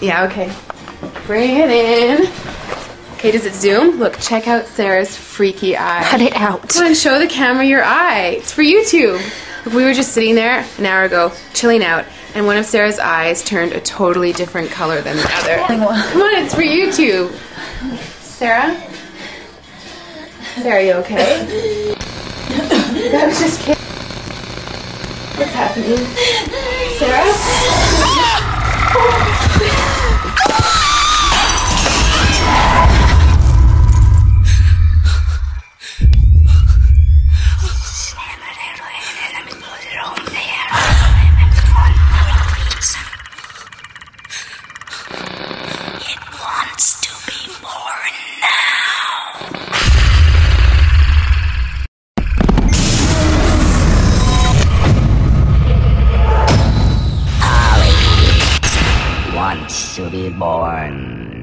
Yeah, okay. Bring it in. Okay, does it zoom? Look, check out Sarah's freaky eye. Cut it out. Come on, show the camera your eye. It's for YouTube. Look, we were just sitting there an hour ago, chilling out, and one of Sarah's eyes turned a totally different color than the other. Come on, it's for YouTube. Sarah? Sarah, you okay? That was just kidding. What's happening? Sarah? To be born